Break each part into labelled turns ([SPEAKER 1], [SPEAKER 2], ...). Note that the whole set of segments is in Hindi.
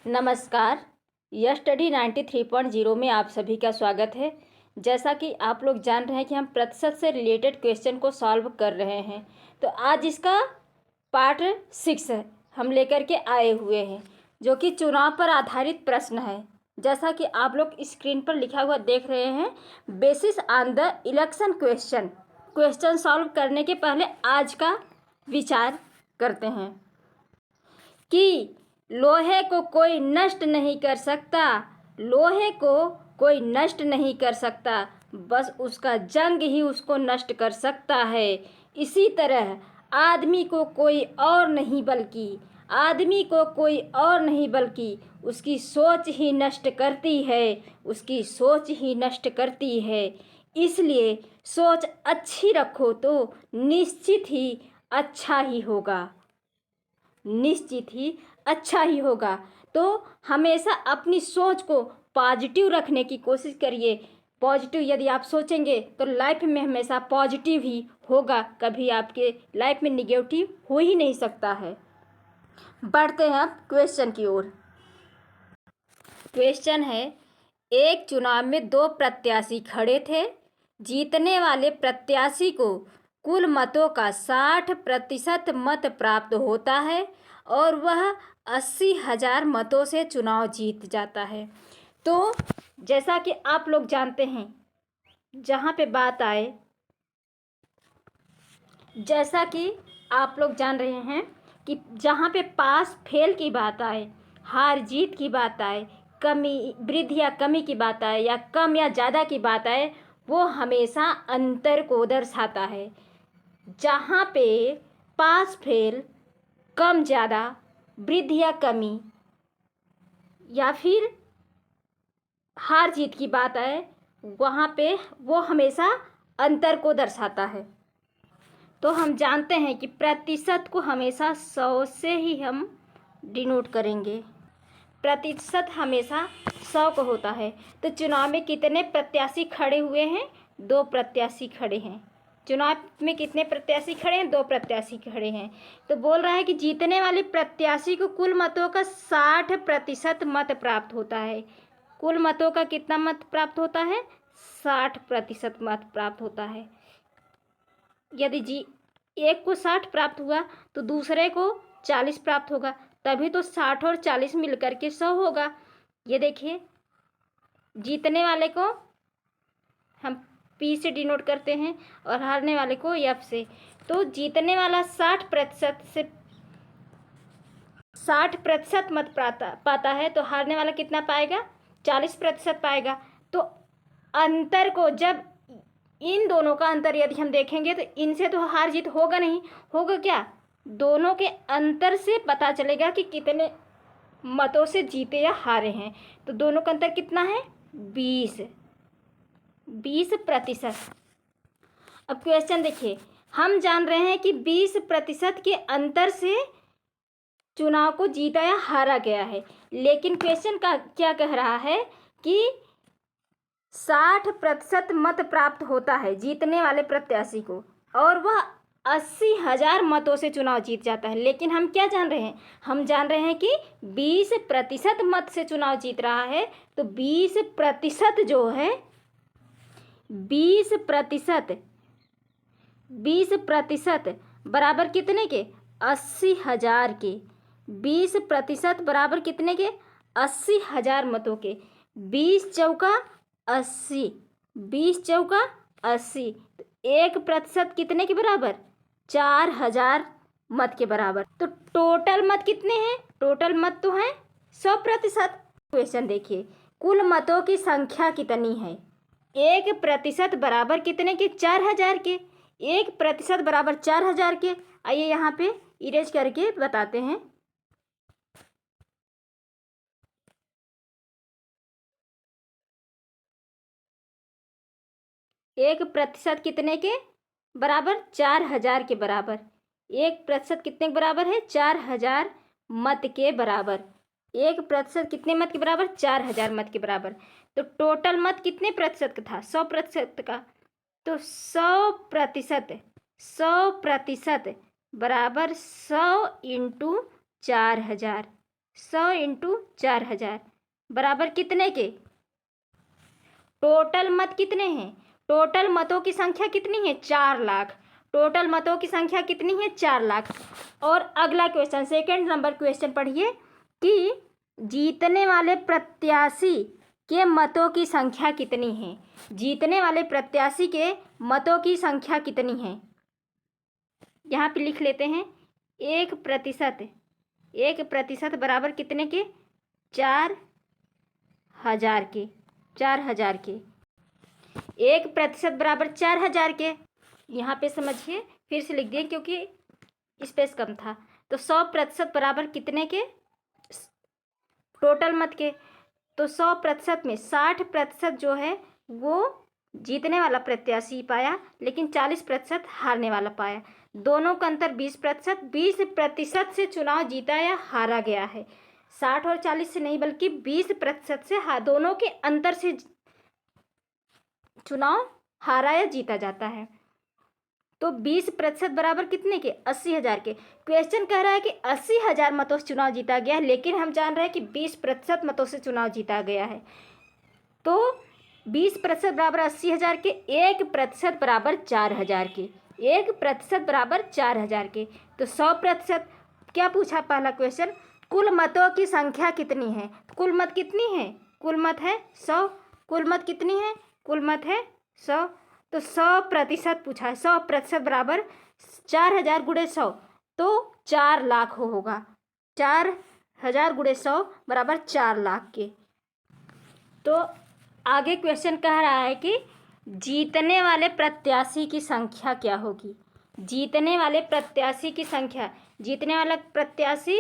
[SPEAKER 1] नमस्कार। यह स्टडी 93.0 में आप सभी का स्वागत है। जैसा कि आप लोग जान रहे हैं कि हम प्रतिशत से रिलेटेड क्वेश्चन को सॉल्व कर रहे हैं, तो आज इसका पार्ट 6 हम लेकर के आए हुए हैं, जो कि चुनाव पर आधारित प्रश्न है। जैसा कि आप लोग स्क्रीन पर लिखा हुआ देख रहे हैं, basis on the election question solve करने के पहले आज का विचार करते हैं कि लोहे को कोई नष्ट नहीं कर सकता, लोहे को कोई नष्ट नहीं कर सकता, बस उसका जंग ही उसको नष्ट कर सकता है। इसी तरह आदमी को कोई और नहीं बल्कि उसकी सोच ही नष्ट करती है, उसकी सोच ही नष्ट करती है। इसलिए सोच अच्छी रखो तो निश्चित ही अच्छा ही होगा, तो हमेशा अपनी सोच को पॉजिटिव रखने की कोशिश करिए। पॉजिटिव यदि आप सोचेंगे तो लाइफ में हमेशा पॉजिटिव ही होगा, कभी आपके लाइफ में निगेटिव हो ही नहीं सकता है। बढ़ते हैं अब क्वेश्चन की ओर। क्वेश्चन है, एक चुनाव में 2 प्रत्याशी खड़े थे। जीतने वाले प्रत्याशी को कुल मतों का 60% मत प्राप्त होता है और वह 80,000 मतों से चुनाव जीत जाता है। तो जैसा कि आप लोग जानते हैं, जहाँ पे बात आए, जैसा कि आप लोग जान रहे हैं कि जहाँ पे पास फेल की बात आए, हार जीत की बात आए, कमी वृद्धि या कमी की बात आए, या कम या ज़्यादा की बात आए, वो हमेशा अंतर को दर्शाता है। जहाँ पे पास फेल, कम ज़्यादा, वृद्धि या कमी, या फिर हार जीत की बात आए, वहाँ पे वो हमेशा अंतर को दर्शाता है। तो हम जानते हैं कि प्रतिशत को हमेशा 100 से ही हम डिनोट करेंगे। प्रतिशत हमेशा 100 को होता है। तो चुनाव में कितने प्रत्याशी खड़े हुए हैं? 2 प्रत्याशी खड़े हैं। चुनाव में कितने प्रत्याशी खड़े हैं? 2 प्रत्याशी खड़े हैं। तो बोल रहा है कि जीतने वाले प्रत्याशी को कुल मतों का 60% मत प्राप्त होता है। कुल मतों का कितना मत प्राप्त होता है? 60% मत प्राप्त होता है। यदि एक को 60 प्राप्त हुआ तो दूसरे को 40 प्राप्त होगा, तभी तो 60 और 40 मिलकर के 100 होगा। ये देखिए, जीतने वाले को हम P से डिनोट करते हैं और हारने वाले को F से। तो जीतने वाला 60% मत पाता है, तो हारने वाला कितना पाएगा? 40% पाएगा। तो अंतर को, जब इन दोनों का अंतर यदि हम देखेंगे तो इनसे तो हार जीत होगा नहीं, होगा क्या? दोनों के अंतर से पता चलेगा कि कितने मतों से जीते या हारे हैं। तो दोनों का अंतर कितना है? 20%। अब क्वेश्चन देखिए, हम जान रहे हैं कि 20% के अंतर से चुनाव को जीता या हारा गया है, लेकिन क्वेश्चन का क्या कह रहा है कि 60% मत प्राप्त होता है जीतने वाले प्रत्याशी को, और वह 80,000 मतों से चुनाव जीत जाता है। लेकिन हम क्या जान रहे हैं? हम जान रहे हैं कि 20% मत से चुनाव जीत रहा है। तो 20% जो है, 20% बराबर कितने के? 80,000 के। 20% बराबर कितने के? 80,000 मतों के। 20 चौका 80, 20 चौका 80। तो 1% कितने के बराबर? 4,000 मत के बराबर। तो टोटल मत कितने हैं? टोटल मत तो हैं 100%। क्वेश्चन देखिए, कुल मतों की संख्या कितनी है? 1% बराबर कितने के? 4,000 के। 1% बराबर 4,000 के। आइए यहाँ पे इरेज करके बताते हैं। 1% कितने के बराबर? 4,000 के बराबर। 1% कितने के बराबर है? 4,000 मत के बराबर। 1% कितने मत के बराबर? 4,000 मत के बराबर। तो टोटल मत कितने प्रतिशत का था? 100% का। तो 100% बराबर 100 × 4,000। 100 इंटू 4000 बराबर कितने के? टोटल मत कितने हैं? टोटल मतों की संख्या कितनी है? 4 लाख। टोटल मतों की संख्या कितनी है? 4 लाख। और अगला क्वेश्चन, सेकंड नंबर क्वेश्चन पढ़िए कि जीतने वाले प्रत्याशी के मतों की संख्या कितनी है? जीतने वाले प्रत्याशी के मतों की संख्या कितनी है? यहाँ पे लिख लेते हैं 1%। 1% बराबर कितने के? 4000 के। 4000 के 1% बराबर 4000 के। यहाँ पे समझिए, फिर से लिख दिए क्योंकि स्पेस कम था। तो 100% बराबर कितने के? टोटल मत के। तो 100% में 60% जो है वो जीतने वाला प्रत्याशी पाया, लेकिन 40% हारने वाला पाया। दोनों का अंतर 20%। 20% से चुनाव जीता या हारा गया है। 60 और 40 से नहीं, बल्कि 20% से दोनों के अंतर से चुनाव हारा या जीता जाता है। तो 20% बराबर कितने के? 80,000 के। क्वेश्चन कह रहा है कि 80,000 मतों से चुनाव जीता गया है, लेकिन हम जान रहे हैं कि 20% मतों से चुनाव जीता गया है। तो 20% बराबर 80,000 के। 1% बराबर 4,000 के। 1% बराबर 4,000 के। तो 100% क्या पूछा पहला क्वेश्चन? कुल मतों की संख्या कितनी है? कुल मत कितनी है? कुल मत है 100। कुल मत कितनी है? कुल मत है 100। तो 100% पूछा है। 100% बराबर 4,000 गुणे 100, तो 4 लाख होगा। 4,000 गुणे 100 बराबर 4 लाख के। तो आगे क्वेश्चन कह रहा है कि जीतने वाले प्रत्याशी की संख्या क्या होगी? जीतने वाले प्रत्याशी की संख्या। जीतने वाला प्रत्याशी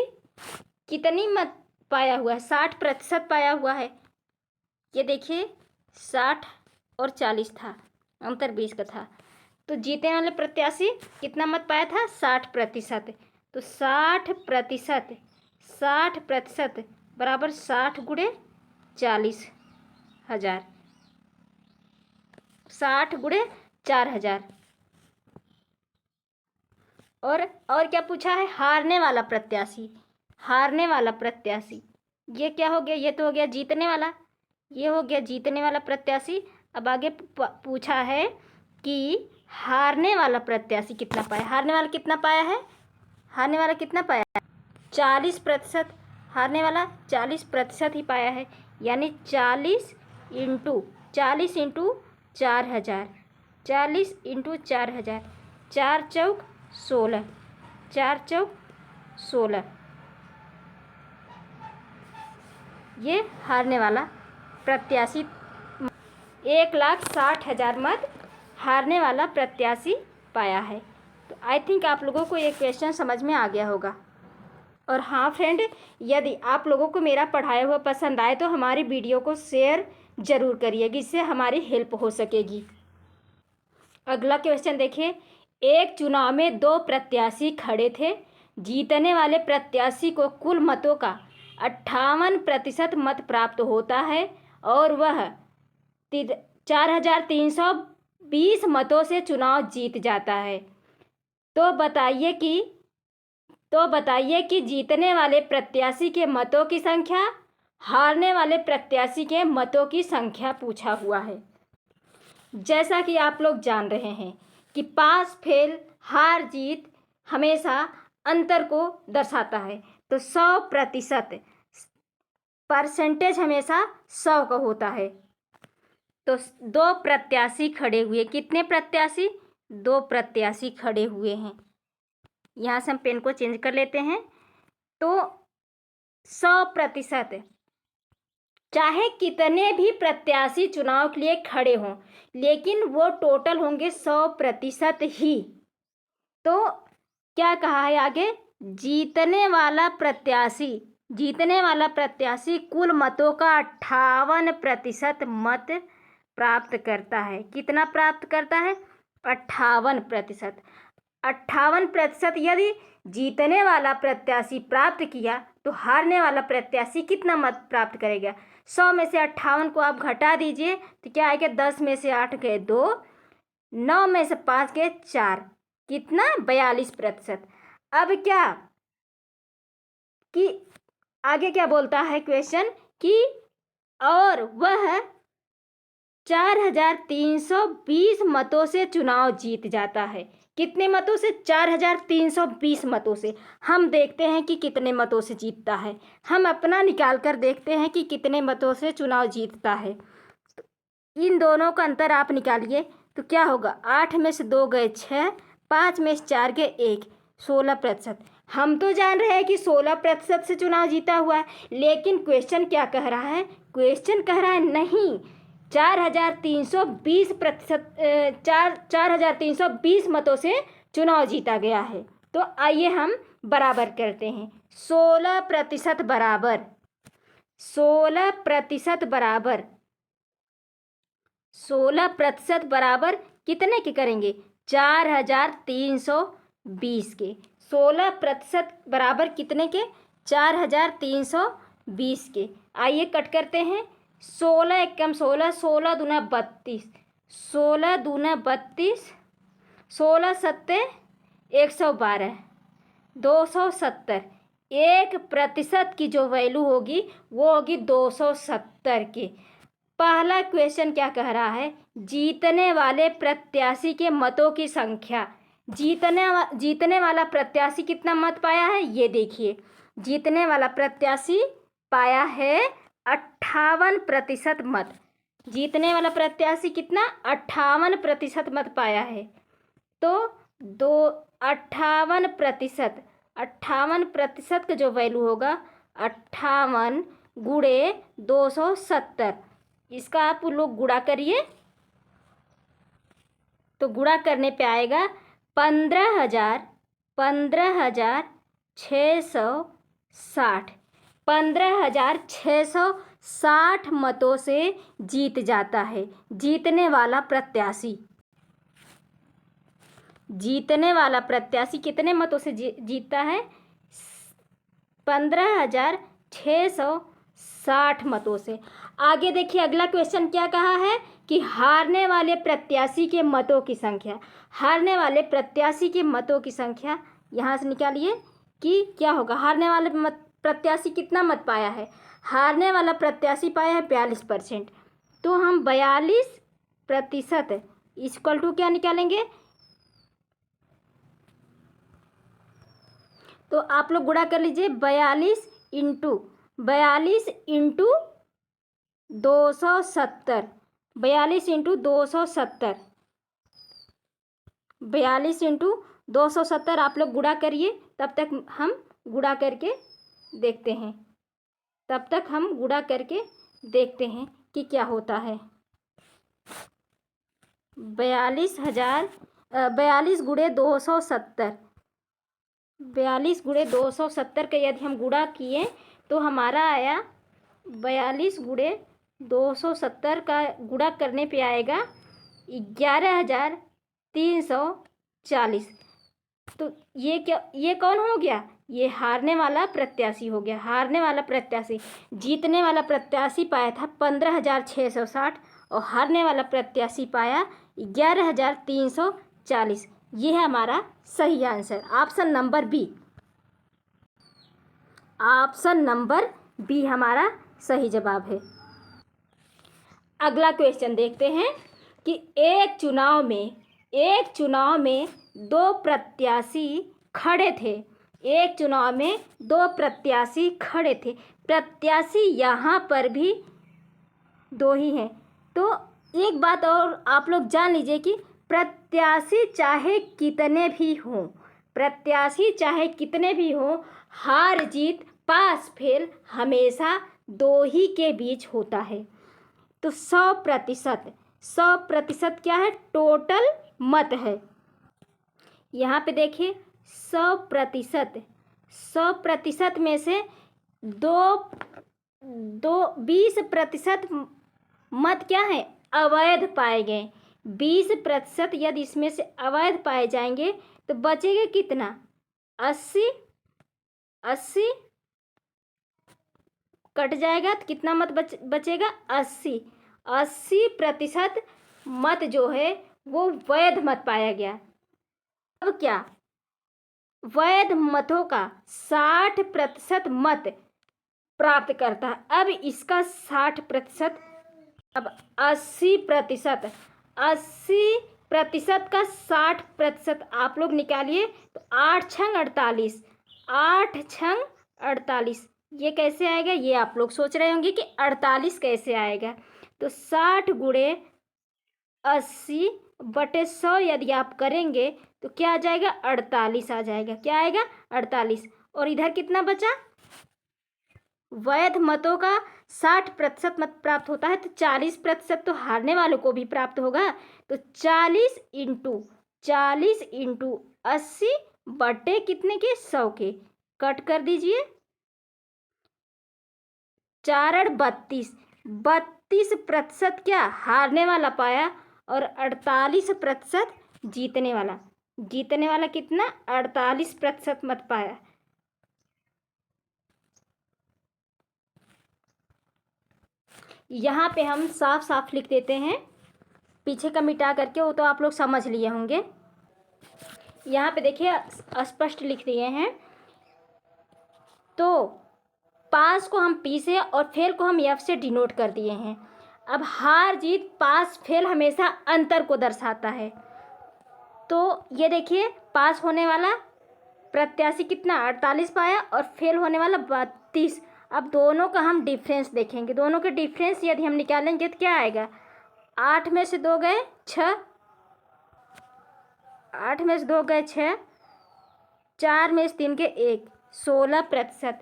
[SPEAKER 1] कितनी मत पाया हुआ है? 60% पाया हुआ है। ये देखिए 60 और 40 था, अंतर 20 का था। तो जीतने वाले प्रत्याशी कितना मत पाया था? 60%। तो 60% बराबर 60 गुणे 40,000। 60 गुणे 4,000। और क्या पूछा है? हारने वाला प्रत्याशी। हारने वाला प्रत्याशी ये क्या हो गया? ये तो हो गया जीतने वाला, ये हो गया जीतने वाला प्रत्याशी। अब आगे पूछा है कि हारने वाला प्रत्याशी कितना पाया? हारने वाला कितना पाया है? हारने वाला कितना पाया है? 40%। हारने वाला 40% ही पाया है, यानी 40 इंटू 4,000। 40 इंटू 4,000। 4 चौक 16। 4 चौक 16। ये हारने वाला प्रत्याशी 1,60,000 मत हारने वाला प्रत्याशी पाया है। तो आई थिंक आप लोगों को ये क्वेश्चन समझ में आ गया होगा। और हाँ फ्रेंड, यदि आप लोगों को मेरा पढ़ाया हुआ पसंद आए तो हमारी वीडियो को शेयर ज़रूर करिएगा, इससे हमारी हेल्प हो सकेगी। अगला क्वेश्चन देखिए। एक चुनाव में 2 प्रत्याशी खड़े थे। जीतने वाले प्रत्याशी को कुल मतों का 58% मत प्राप्त होता है और वह 4,320 मतों से चुनाव जीत जाता है। तो बताइए कि जीतने वाले प्रत्याशी के मतों की संख्या, हारने वाले प्रत्याशी के मतों की संख्या पूछा हुआ है। जैसा कि आप लोग जान रहे हैं कि पास फेल हार जीत हमेशा अंतर को दर्शाता है। तो 100% परसेंटेज हमेशा 100 का होता है। तो 2 प्रत्याशी खड़े हुए। कितने प्रत्याशी? 2 प्रत्याशी खड़े हुए हैं। यहाँ से हम पेन को चेंज कर लेते हैं। तो 100%, चाहे कितने भी प्रत्याशी चुनाव के लिए खड़े हों, लेकिन वो टोटल होंगे 100% ही। तो क्या कहा है आगे? जीतने वाला प्रत्याशी कुल मतों का 58% मत प्राप्त करता है। कितना प्राप्त करता है? 58%। 58% यदि जीतने वाला प्रत्याशी प्राप्त किया तो हारने वाला प्रत्याशी कितना मत प्राप्त करेगा? 100 में से 58 को आप घटा दीजिए तो क्या आएगा? 10 में से 8 गए 2, 9 में से 5 गए 4, कितना? 42%। अब क्या कि आगे क्या बोलता है क्वेश्चन कि और वह 4320 मतों से चुनाव जीत जाता है। कितने मतों से? 4320 मतों से। हम देखते हैं कि कितने मतों से जीतता है। हम अपना निकाल कर देखते हैं कि कितने मतों से चुनाव जीतता है। इन दोनों का अंतर आप निकालिए तो क्या होगा? 8 में से 2 गए 6, 5 में से 4 गए 1, 16%। हम तो जान रहे हैं कि 16% से चुनाव जीता हुआ है, लेकिन क्वेश्चन क्या कह रहा है? क्वेश्चन कह रहा है नहीं, 4320% 4320 मतों से चुनाव जीता गया है। तो आइए हम बराबर करते हैं। 16% बराबर 16% बराबर 16% बराबर कितने के करेंगे? 4320 के। 16% बराबर कितने के? 4320 के। आइए कट करते हैं। 16 एक कम 16, 16 दूना 32, 16 दूना 32, 16 सत्ते 112, 270। 1% की जो वैल्यू होगी वो होगी 270 की। पहला क्वेश्चन क्या कह रहा है? जीतने वाले प्रत्याशी के मतों की संख्या। जीतने वाला प्रत्याशी कितना मत पाया है? ये देखिए, जीतने वाला प्रत्याशी पाया है 58% मत। जीतने वाला प्रत्याशी कितना? 58% मत पाया है। तो 58%, 58% का जो वैल्यू होगा 58 गुणे 270, इसका आप लोग गुणा करिए तो गुणा करने पे आएगा 15,660। 15,660 मतों से जीत जाता है जीतने वाला प्रत्याशी। जीतने वाला प्रत्याशी कितने मतों से जीतता है? 15,660 मतों से। आगे देखिए, अगला क्वेश्चन क्या कहा है कि हारने वाले प्रत्याशी के मतों की संख्या। हारने वाले प्रत्याशी के मतों की संख्या यहाँ से निकालिए कि क्या होगा। हारने वाले प्रत्याशी कितना मत पाया है? हारने वाला प्रत्याशी पाया है 42%। तो हम 42% इक्वल टू क्या निकालेंगे? तो आप लोग गुणा कर लीजिए। 42 इंटू 270, 42 इंटू 270, 42 इंटू 270 आप लोग गुणा करिए। तब तक हम गुणा करके देखते हैं। तब तक हम गुणा करके देखते हैं कि क्या होता है। 42 गुणे 270, 42 गुणे 270 का यदि हम गुणा किए तो हमारा आया 42 गुणे 270 का गुणा करने पे आएगा 11,340। तो ये क्या, ये कौन हो गया? ये हारने वाला प्रत्याशी हो गया। हारने वाला प्रत्याशी। जीतने वाला प्रत्याशी पाया था 15,660 और हारने वाला प्रत्याशी पाया 11,340। ये है हमारा सही answer, option number B. Option number B हमारा सही जवाब है। अगला क्वेश्चन देखते हैं कि एक चुनाव में 2 प्रत्याशी खड़े थे। एक चुनाव में 2 प्रत्याशी खड़े थे। प्रत्याशी यहाँ पर भी 2 ही हैं। तो एक बात और आप लोग जान लीजिए कि प्रत्याशी चाहे कितने भी हों, हार जीत पास फेल हमेशा 2 ही के बीच होता है। तो 100% क्या है? टोटल मत है। यहाँ पे देखिए 100% में से 20% मत क्या है? अवैध पाए गए। 20% यदि इसमें से अवैध पाए जाएंगे तो बचेगा कितना? 80 कट जाएगा तो कितना मत बचेगा? 80% मत जो है वो वैध मत पाया गया। अब क्या? वैध मतों का 60% मत प्राप्त करता है। अब इसका 60%, अब 80%, 80% का 60% आप लोग निकालिए तो 8 छंग 48, 8 छंग 48, ये कैसे आएगा? ये आप लोग सोच रहे होंगे कि 48 कैसे आएगा। तो 60 गुणे 80/100 यदि आप करेंगे तो क्या आ जाएगा? 48 आ जाएगा। क्या आएगा? 48। और इधर कितना बचा? वैध मतों का 60% मत प्राप्त होता है तो 40% तो हारने वालों को भी प्राप्त होगा। तो 40 इंटू 80 बटे कितने के? 100 के। कट कर दीजिए। 4 32, 32% क्या हारने वाला पाया और 48% जीतने वाला। जीतने वाला कितना? 48% मत पाया। यहाँ पे हम साफ साफ लिख देते हैं, पीछे का मिटा करके, वो तो आप लोग समझ लिए होंगे। यहाँ पे देखिए स्पष्ट लिख दिए हैं। तो पास को हम पी से और फेल को हम एफ से डिनोट कर दिए हैं। अब हार जीत, पास फेल हमेशा अंतर को दर्शाता है। तो ये देखिए, पास होने वाला प्रत्याशी कितना? 48 पाया और फेल होने वाला 32। अब दोनों का हम डिफरेंस देखेंगे। दोनों के डिफरेंस यदि हम निकालेंगे तो क्या आएगा? 8 में से 2 गए 6, 8 में से 2 गए 6, 4 में से 3 के 1, 16%।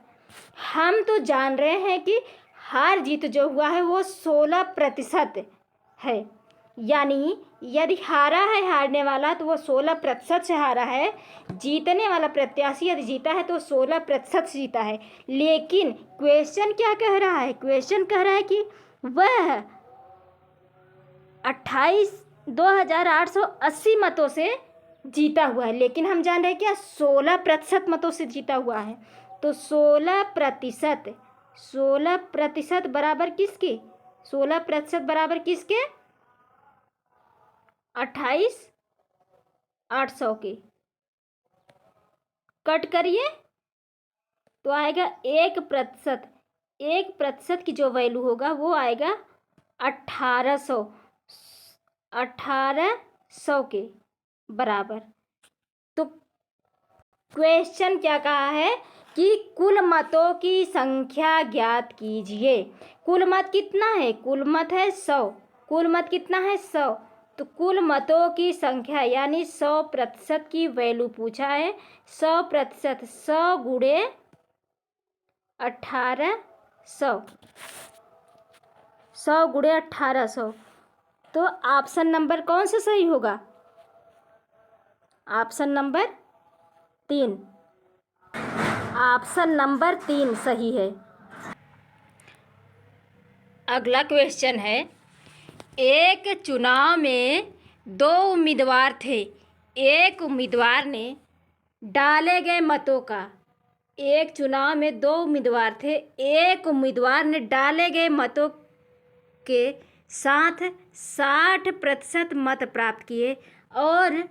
[SPEAKER 1] हम तो जान रहे हैं कि हार जीत जो हुआ है वो 16% है। यानी यदि हारा है हारने वाला तो वो 16% से हारा है। जीतने वाला प्रत्याशी यदि जीता है तो 16% से जीता है। लेकिन क्वेश्चन क्या कह रहा है? क्वेश्चन कह रहा है कि वह 28,880 मतों से जीता हुआ है। लेकिन हम जान रहे हैं क्या? 16% मतों से जीता हुआ है। तो 16% बराबर किसके? 16% बराबर किसके? 28,800 के। कट करिए तो आएगा 1%। 1% की जो वैल्यू होगा वो आएगा 1800, 1800 के बराबर। तो क्वेश्चन क्या कहा है कि कुल मतों की संख्या ज्ञात कीजिए। कुल मत कितना है? कुल मत है 100। कुल मत कितना है? 100। तो कुल मतों की संख्या यानी 100% की वैल्यू पूछा है। 100%, 100 गुणे 1800, 100 गुणे 1800। तो ऑप्शन नंबर कौन सा सही होगा? Option number 3। ऑप्शन नंबर 3 सही है। अगला क्वेश्चन है, एक चुनाव में 2 उम्मीदवार थे। एक उम्मीदवार ने डाले गए मतों का, एक चुनाव में 2 उम्मीदवार थे। एक उम्मीदवार ने डाले गए मतों के साथ 60% मत प्राप्त किए और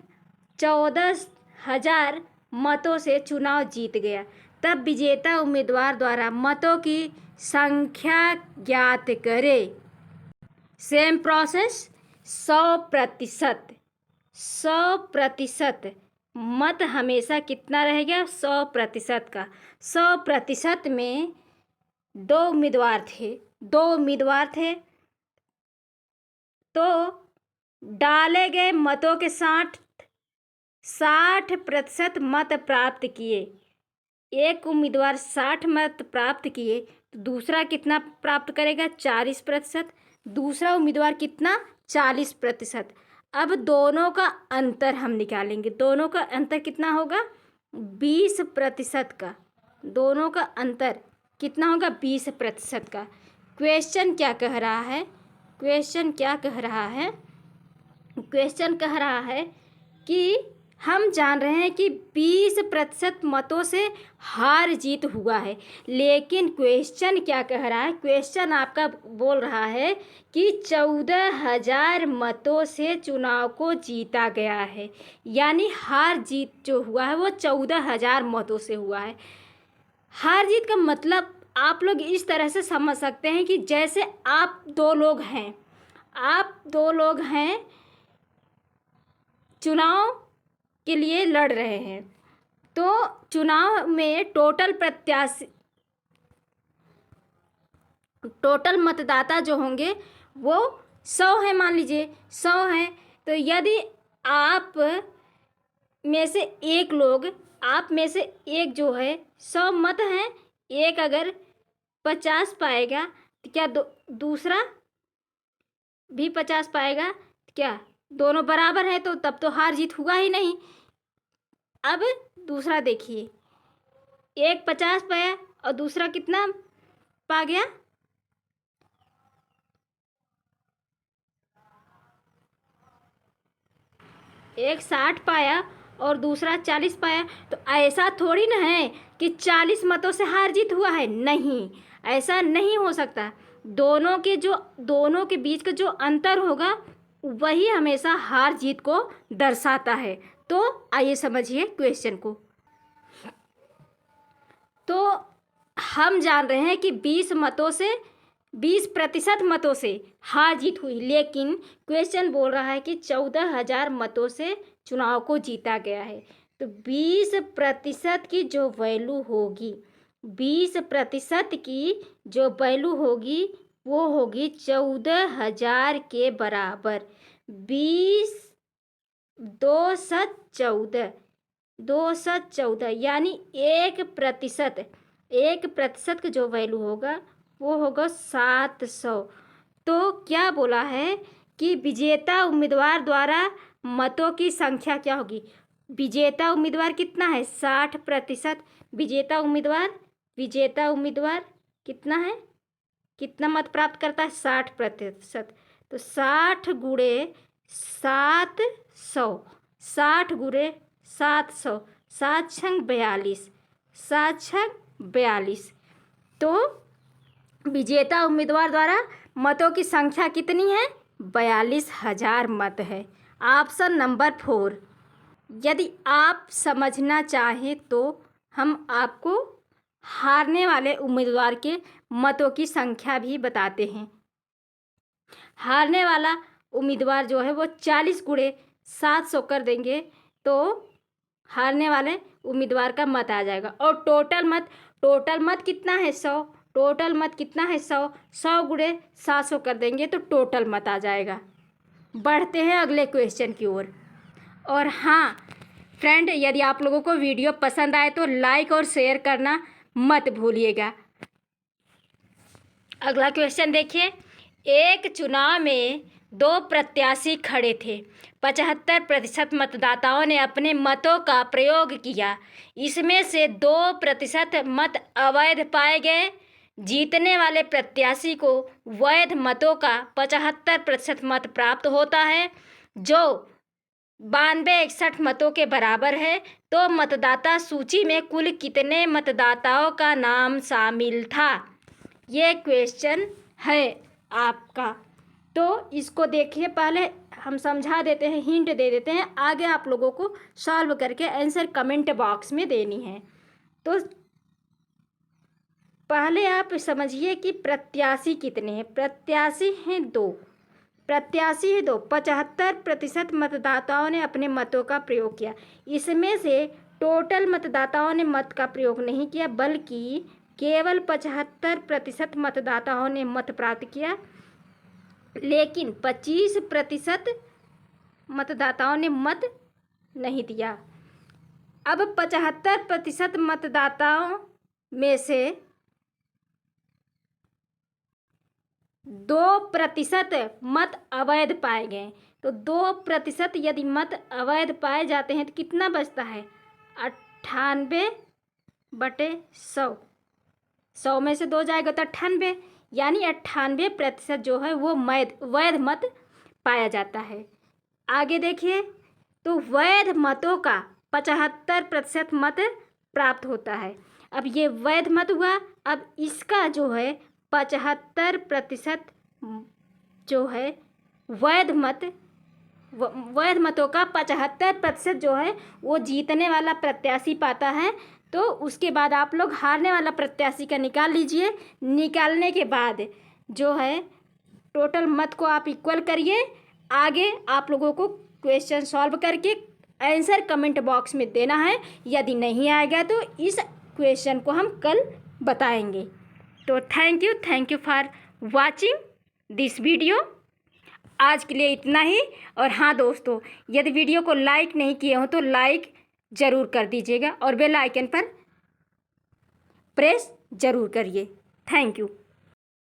[SPEAKER 1] 14,000 मतों से चुनाव जीत गया। तब विजेता उम्मीदवार द्वारा मतों की संख्या ज्ञात करें। Same process. 100%, 100% मत हमेशा कितना रहेगा? 100% का। 100% में 2 उम्मीदवार थे। 2 उम्मीदवार थे तो डाले गए मतों के 60% मत प्राप्त किए। एक उम्मीदवार 60 मत प्राप्त किए तो दूसरा कितना प्राप्त करेगा? 40%। दूसरा उम्मीदवार कितना? 40%। अब दोनों का अंतर हम निकालेंगे। दोनों का अंतर कितना होगा? 20% का। दोनों का अंतर कितना होगा? 20% का। क्वेश्चन क्या कह रहा है? क्वेश्चन क्या कह रहा है? क्वेश्चन कह रहा है कि हम जान रहे हैं कि 20% मतों से हार जीत हुआ है। लेकिन क्वेश्चन क्या कह रहा है? क्वेश्चन आपका बोल रहा है कि 14,000 मतों से चुनाव को जीता गया है। यानी हार जीत जो हुआ है वो 14,000 मतों से हुआ है। हार जीत का मतलब आप लोग इस तरह से समझ सकते हैं कि जैसे आप दो लोग हैं, चुनाव के लिए लड़ रहे हैं। तो चुनाव में टोटल मतदाता जो होंगे वो 100 हैं, मान लीजिए 100 हैं। तो यदि आप में से एक जो है 100 मत हैं, एक अगर 50 पाएगा तो क्या दूसरा भी 50 पाएगा? क्या दोनों बराबर हैं? तो तब तो हार जीत हुआ ही नहीं। अब दूसरा देखिए, एक 50 पाया और दूसरा कितना पा गया? एक 60 पाया और दूसरा 40 पाया। तो ऐसा थोड़ी ना है कि 40 मतों से हार जीत हुआ है, नहीं, ऐसा नहीं हो सकता। दोनों के बीच का जो अंतर होगा वही हमेशा हार जीत को दर्शाता है। तो आइए समझिए क्वेश्चन को। तो हम जान रहे हैं कि 20% मतों से हार जीत हुई, लेकिन क्वेश्चन बोल रहा है कि 14,000 मतों से चुनाव को जीता गया है। तो 20% की जो वैल्यू होगी, 20% की जो वैल्यू होगी वो होगी 14,000 के बराबर। 214 यानी 1% का जो वैल्यू होगा वो होगा 700। तो क्या बोला है कि विजेता उम्मीदवार द्वारा मतों की संख्या क्या होगी? विजेता उम्मीदवार कितना है? 60%। विजेता उम्मीदवार कितना है? कितना मत प्राप्त करता है? 60%। तो 60 गुणे 700, 60 गुणे 700, 7 छंग 42। तो विजेता उम्मीदवार द्वारा मतों की संख्या कितनी है? 42,000 मत है। Option number 4। यदि आप समझना चाहें तो हम आपको हारने वाले उम्मीदवार के मतों की संख्या भी बताते हैं। हारने वाला उम्मीदवार जो है वो 40 गुणे 700 कर देंगे तो हारने वाले उम्मीदवार का मत आ जाएगा। और टोटल मत कितना है? 100। टोटल मत कितना है? 100 गुणे 700 कर देंगे तो टोटल मत आ जाएगा। बढ़ते हैं अगले क्वेश्चन की ओर। और हाँ फ्रेंड, यदि आप लोगों को वीडियो पसंद आए तो लाइक और शेयर करना मत भूलिएगा। अगला क्वेश्चन देखिए। एक चुनाव में 2 प्रत्याशी खड़े थे। 75% मतदाताओं ने अपने मतों का प्रयोग किया। इसमें से 2% मत अवैध पाए गए। जीतने वाले प्रत्याशी को वैध मतों का 75% मत प्राप्त होता है, जो 92-61 मतों के बराबर है। तो मतदाता सूची में कुल कितने मतदाताओं का नाम शामिल था? ये क्वेश्चन है आपका। तो इसको देखिए, पहले हम समझा देते हैं, हिंट दे देते हैं, आगे आप लोगों को सॉल्व करके आंसर कमेंट बॉक्स में देनी है। तो पहले आप समझिए कि प्रत्याशी कितने हैं। प्रत्याशी हैं 2। 75% मतदाताओं ने अपने मतों का प्रयोग किया। इसमें से टोटल मतदाताओं ने मत का प्रयोग नहीं किया, बल्कि केवल 75% मतदाताओं ने मत प्राप्त किया, लेकिन 25% मतदाताओं ने मत नहीं दिया। अब 75% मतदाताओं में से 2% मत अवैध पाए गए। तो 2% यदि मत अवैध पाए जाते हैं तो कितना बचता है? 98/100। 100 में से 2 जाएगा तो 98, यानी 98% जो है वो वैध मत पाया जाता है। आगे देखिए, तो वैध मतों का 75% मत प्राप्त होता है। अब ये वैध मत हुआ। अब इसका जो है 75% जो है वैध मतों का 75% जो है वो जीतने वाला प्रत्याशी पाता है। तो उसके बाद आप लोग हारने वाला प्रत्याशी का निकाल लीजिए। निकालने के बाद जो है टोटल मत को आप इक्वल करिए। आगे आप लोगों को क्वेश्चन सॉल्व करके आंसर कमेंट बॉक्स में देना है। यदि नहीं आएगा तो इस क्वेश्चन को हम कल बताएंगे। तो thank you for watching this video. आज के लिए इतना ही। और हाँ दोस्तों, यदि वीडियो को लाइक नहीं किए हो तो लाइक ज़रूर कर दीजिएगा और बेल आइकन पर प्रेस ज़रूर करिए। Thank you.